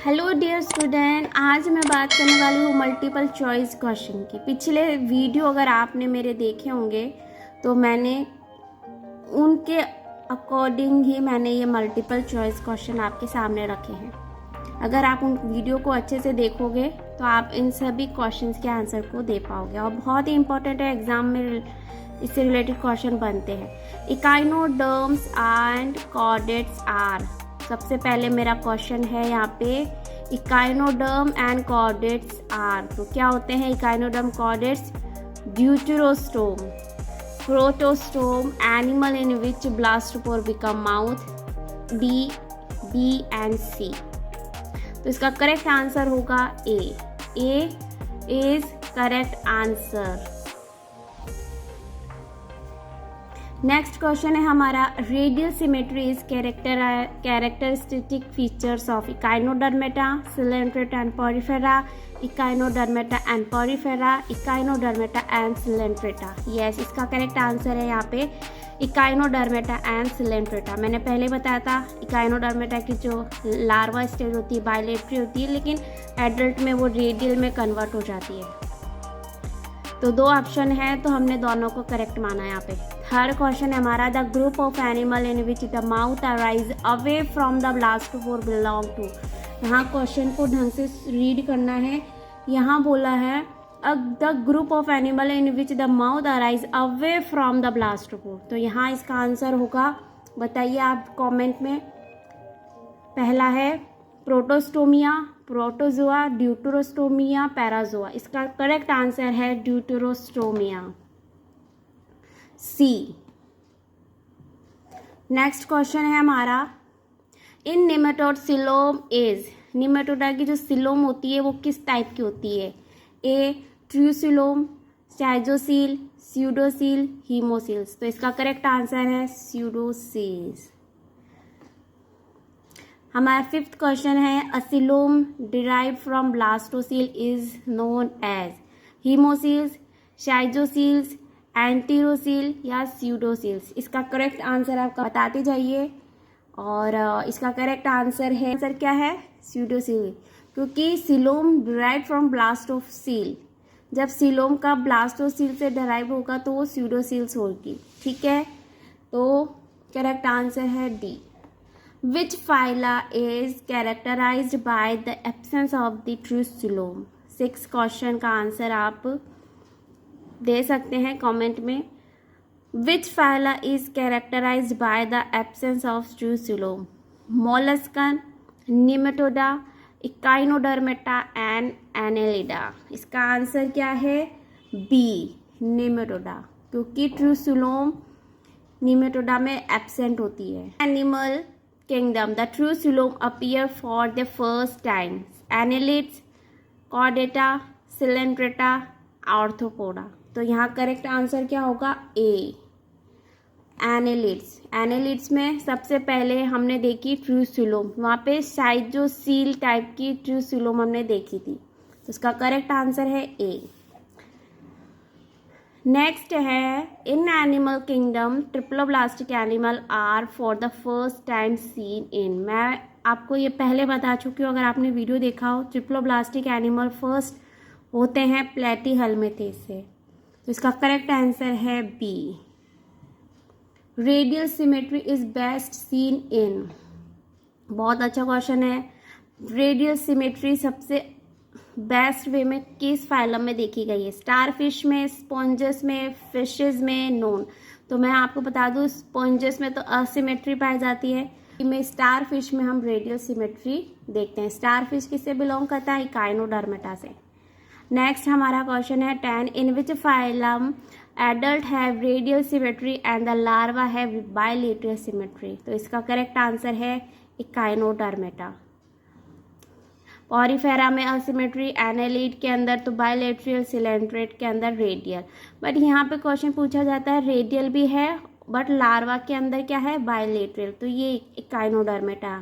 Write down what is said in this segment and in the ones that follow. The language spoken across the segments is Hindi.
हेलो डियर स्टूडेंट, आज मैं बात करने वाली हूँ मल्टीपल चॉइस क्वेश्चन की। पिछले वीडियो अगर आपने मेरे देखे होंगे तो मैंने उनके अकॉर्डिंग ही मैंने ये मल्टीपल चॉइस क्वेश्चन आपके सामने रखे हैं। अगर आप उन वीडियो को अच्छे से देखोगे तो आप इन सभी क्वेश्चंस के आंसर को दे पाओगे और बहुत ही इंपॉर्टेंट है, एग्जाम में इससे रिलेटेड क्वेश्चन बनते हैं। Echinoderms and chordates are. सबसे पहले मेरा क्वेश्चन है यहाँ पे, इकाइनोडर्म एंड कॉर्डेट्स आर। तो क्या होते हैं echinoderm chordates? Deuterostome, protostome, animal in which blastopore become mouth. D, B and C. तो इसका करेक्ट आंसर होगा A. A is correct answer. Next question है हमारा, radial symmetry is characteristic features of echinodermata, coelenterata and porifera, echinodermata and porifera, echinodermata and coelenterata. Yes, इसका करेक्ट आंसर है यहाँ पे इकाइनोडर्मेटा एंड सिलेंट्रेटा। मैंने पहले बताया था इकाइनोडर्मेटा की जो लार्वा स्टेज होती है बायलेटरी होती है, लेकिन एडल्ट में वो रेडियल में कन्वर्ट हो जाती है। तो दो ऑप्शन है तो हमने दोनों को करेक्ट माना यहाँ पे। थर्ड क्वेश्चन है हमारा, the group of animal in which the mouth arise away from the blastopore belong to. यहाँ क्वेश्चन को ढंग से रीड करना है। यहाँ बोला है the group of animal in which the mouth arise away from the blastopore. तो यहाँ इसका आंसर होगा, बताइए आप कमेंट में। पहला है प्रोटोस्टोमिया, प्रोटोजोआ, ड्यूटेरोस्टोमिया, पैराजोआ। इसका करेक्ट आंसर है ड्यूटेरोस्टोमिया, सी। नेक्स्ट क्वेश्चन है हमारा, इन निमेटोड सिलोम इज। निमेटोडा की जो सिलोम होती है वो किस टाइप की होती है? ए ट्रूसिलोम, साइजोसील, स्यूडोसील, हीमोसील्स। तो इसका करेक्ट आंसर है स्यूडोसील्स। हमारा फिफ्थ क्वेश्चन है, acoelom derive from blastocoel is known as haemocoels, schizocoels, enterocoel या स्यूडोसील्स। इसका करेक्ट आंसर आपका बताते जाइए। और इसका करेक्ट आंसर है, आंसर क्या है? स्यूडोसील, क्योंकि सिलोम डिराइव फ्रॉम ब्लास्टोसील। जब सिलोम का ब्लास्टोसील से डिराइव होगा तो वो स्यूडोसील्स होगी। ठीक है, तो करेक्ट आंसर है D. Which phyla is characterized by the absence of the truculum? 6 question का आंसर आप दे सकते हैं कमेंट में। Which phyla is characterized by the absence of truculum? Molluscan, Nematoda, Echinodermata and Annelida। इसका आंसर क्या है? बी, नेमेटोडा, क्योंकि ट्रूसुलोम नेमेटोडा में एब्सेंट होती है। Animal Kingdom, the Truculum appear for the first time. Annelids, Chordata, Coelenterata, Arthropoda। तो यहाँ करेक्ट आंसर क्या होगा? ए, एनेलिड्स। एनेलिड्स में सबसे पहले हमने देखी ट्रूसुलोम, वहाँ पे साइजोसील टाइप की ट्रूसुलोम हमने देखी थी। तो इसका करेक्ट आंसर है ए। नेक्स्ट है, in animal kingdom triploblastic animal are for the first time seen in. मैं आपको ये पहले बता चुकी हूँ, अगर आपने वीडियो देखा हो। ट्रिप्लोब्लास्टिक एनिमल फर्स्ट होते हैं प्लेटीहेल्मिंथेस से। तो इसका करेक्ट आंसर है B. Radial symmetry is best seen in. बहुत अच्छा क्वेश्चन है। रेडियल सिमेट्री सबसे बेस्ट वे में किस फाइलम में देखी गई है? स्टारफिश में, स्पॉन्जेस में, फिशेस में, नोन। तो मैं आपको बता दूं, स्पॉन्जेस में तो असिमेट्री पाई जाती है, में स्टारफिश में हम रेडियल सिमेट्री देखते हैं। स्टारफिश किससे बिलोंग करता है? इकाइनोडर्मेटा से। नेक्स्ट हमारा क्वेश्चन है 10, in which phylum adult have radial symmetry and the larva have bilateral symmetry. तो इसका करेक्ट आंसर है इकाइनोडर्मेटा। पॉरीफेरा में असिमेट्री, एनेलिड के अंदर तो बायलेटरल, सिलेंट्रेट के अंदर रेडियल। बट यहाँ पे क्वेश्चन पूछा जाता है रेडियल भी है बट लार्वा के अंदर क्या है? बायलेटरल। तो ये इकाइनोडर्मेटा।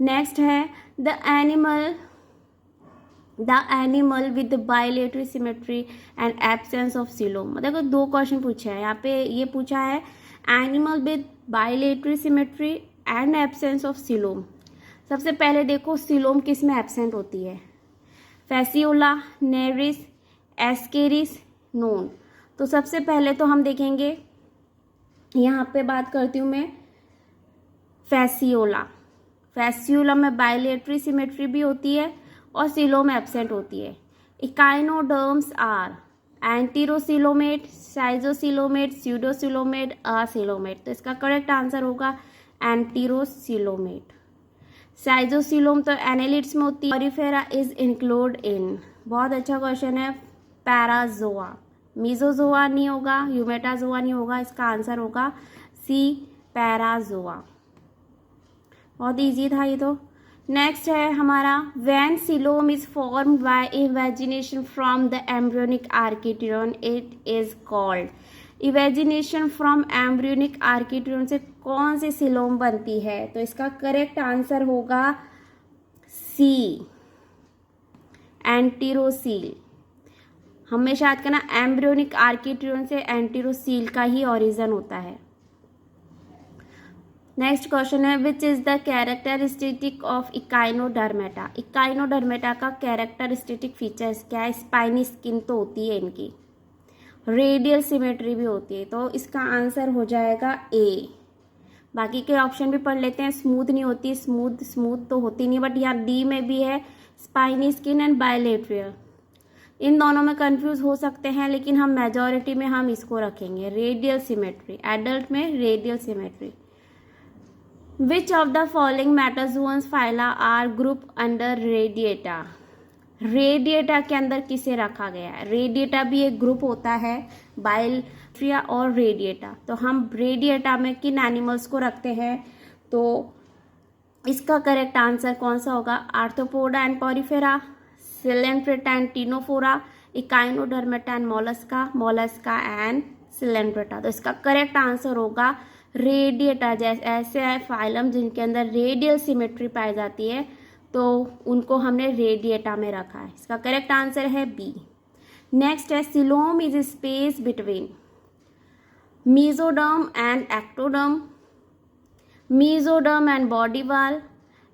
नेक्स्ट है the animal with bilateral symmetry and absence of coelom. देखो दो क्वेश्चन पूछे हैं यहाँ पे। ये पूछा है animal with bilateral symmetry and absence of coelom. सबसे पहले देखो सिलोम किस में एब्सेंट होती है, फैसियोला, नेरिस, एस्केरिस, नोन। तो सबसे पहले तो हम देखेंगे, यहाँ पे बात करती हूँ मैं फैसियोला। फैसियोला में बायलेटरी सिमेट्री भी होती है और सिलोम एब्सेंट होती है। Echinoderms are enterocoelomate, schizocoelomate, pseudocoelomate, acoelomate. तो इसका करेक्ट आंसर होगा एंटीरोसिलोमेट। साइजोसिलोम तो एनालिड्स में होती है। ऑरिफेरा इज इंक्लूड इन, बहुत अच्छा क्वेश्चन है, पैराजोआ। मीजोजोआ नहीं होगा, यूमेटाजोआ नहीं होगा, इसका आंसर होगा सी, पैराजोआ। बहुत इजी था ये तो। नेक्स्ट है हमारा, when coelom is formed by evagination from the embryonic archenteron it is called. Evagination from embryonic archenteron से कौन सी सिलोम बनती है? तो इसका करेक्ट आंसर होगा सी, एंटीरोसील। हमेशा याद करना, एम्ब्रियोनिक आर्किट्यूरन से एंटीरोसील का ही ओरिजिन होता है। नेक्स्ट क्वेश्चन है, which is the characteristic of Echinodermata. Echinodermata का कैरेक्टरिस्टिक फीचर्स क्या है? स्पाइनी स्किन तो होती है इनकी, रेडियल सिमेट्री भी होती है, तो इसका आंसर हो जाएगा ए। बाकी के ऑप्शन भी पढ़ लेते हैं। स्मूथ नहीं होती, स्मूथ तो होती नहीं, बट यहाँ डी में भी है स्पाइनी स्किन एंड बायलेटरल। इन दोनों में कंफ्यूज हो सकते हैं, लेकिन हम मेजॉरिटी में हम इसको रखेंगे, रेडियल सिमेट्री, एडल्ट में radial symmetry. Which of the following metazoans phyla are group under radiata. Radiata के अंदर किसे रखा गया है? रेडिएटा भी एक ग्रुप होता है, बाइलट्रिया और रेडिएटा। तो हम रेडिएटा में किन एनिमल्स को रखते हैं? तो इसका करेक्ट आंसर कौन सा होगा? Arthropoda and Porifera, Coelenterata and Ctenophora, Echinodermata and Mollusca, Mollusca and Coelenterata. तो इसका करेक्ट आंसर होगा रेडिएटा। जैसे ऐसे फाइलम जिनके अंदर रेडियल सिमेट्री पाई जाती है, तो उनको हमने रेडिएटा में रखा है। इसका करेक्ट आंसर है बी। नेक्स्ट है, coelom is space between mesoderm and ectoderm, mesoderm and body wall,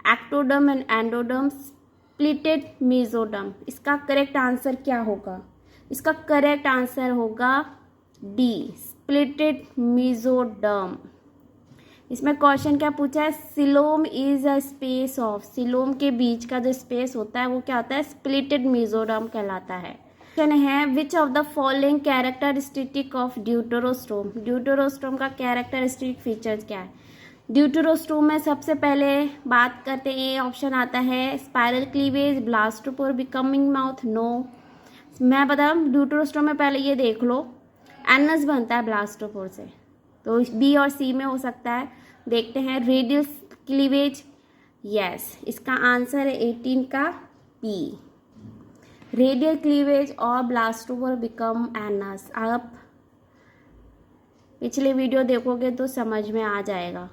ectoderm and endoderm, splitted mesoderm. इसका करेक्ट आंसर क्या होगा? इसका करेक्ट आंसर होगा डी, स्प्लिटेड मीजोडर्म। इसमें क्वेश्चन क्या पूछा है? Coelom is a space of, coelom के बीच का जो स्पेस होता है वो क्या होता है? स्प्लिटेड मीजोडर्म कहलाता है। क्वेश्चन है, विच of the following characteristic of deuterostome. Deuterostome का कैरेक्टरिस्टिक फीचर्स क्या है? ड्यूटेरोस्टोम में सबसे पहले बात करते हैं, ए ऑप्शन आता है, spiral cleavage, blastopore, becoming mouth, no. मैं बता रहा हूँ, ड्यूटेरोस्टोम में पहले ये देख लो, एनस बनता है ब्लास्टोपोर से, तो बी और सी में हो सकता है। देखते हैं, रेडियल क्लीवेज, यस, इसका आंसर है 18 का बी, रेडियल क्लीवेज और ब्लास्टोपोर बिकम एनस। आप पिछले वीडियो देखोगे तो समझ में आ जाएगा।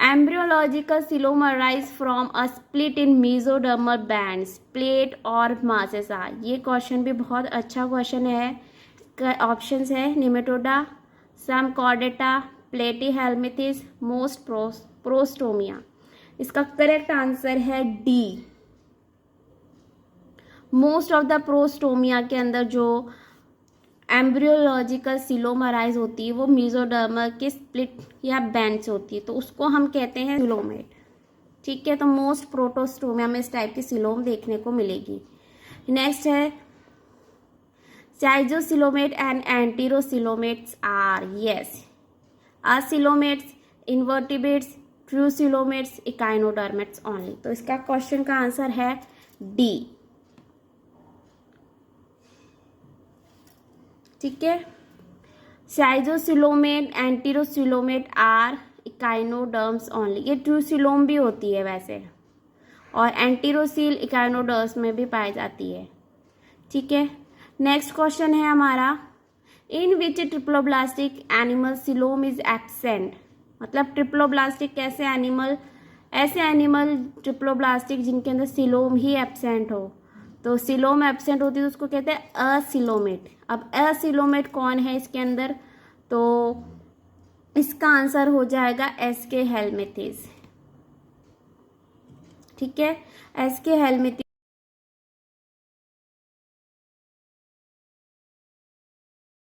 Embryological coelom arise from a split in mesodermal bands, plate और मासेसा। ये क्वेश्चन भी बहुत अच्छा क्वेश्चन है। ऑप्शंस है, निमेटोडा, सम कॉर्डेटा, प्लेटीहेल्मिथिस, मोस्ट प्रोस्टोमिया। इसका करेक्ट आंसर है डी। मोस्ट ऑफ द प्रोस्टोमिया के अंदर जो एम्ब्रियोलॉजिकल सिलोम अराइज होती है वो मीजोडर्मल के स्प्लिट या बैंड से होती है, तो उसको हम कहते हैं सिलोमेट। ठीक है, तो मोस्ट प्रोटोस्टोमिया में इस टाइप की सिलोम देखने को मिलेगी। नेक्स्ट है, schizocoelomate and enterocoelomates are, yes, acoelomates, invertebrates, true coelomates, echinodermates only. तो इसका क्वेश्चन का आंसर है डी। ठीक है, schizocoelomate, enterocoelomate are echinoderms only. ये ट्रूसिलोम भी होती है वैसे, और एंटीरोसील इकाइनोडर्म्स में भी पाई जाती है। ठीक है, नेक्स्ट क्वेश्चन है हमारा, in which triploblastic animal coelom is absent. मतलब ट्रिप्लोब्लास्टिक कैसे एनिमल? ऐसे एनिमल ट्रिप्लोब्लास्टिक जिनके अंदर सिलोम ही एब्सेंट हो। तो सिलोम एब्सेंट होती है तो उसको कहते हैं असिलोमेट। अब असिलोमेट कौन है इसके अंदर? तो इसका आंसर हो जाएगा एस्केहेल्मिथिस। ठीक है, एस के हेलमिंथी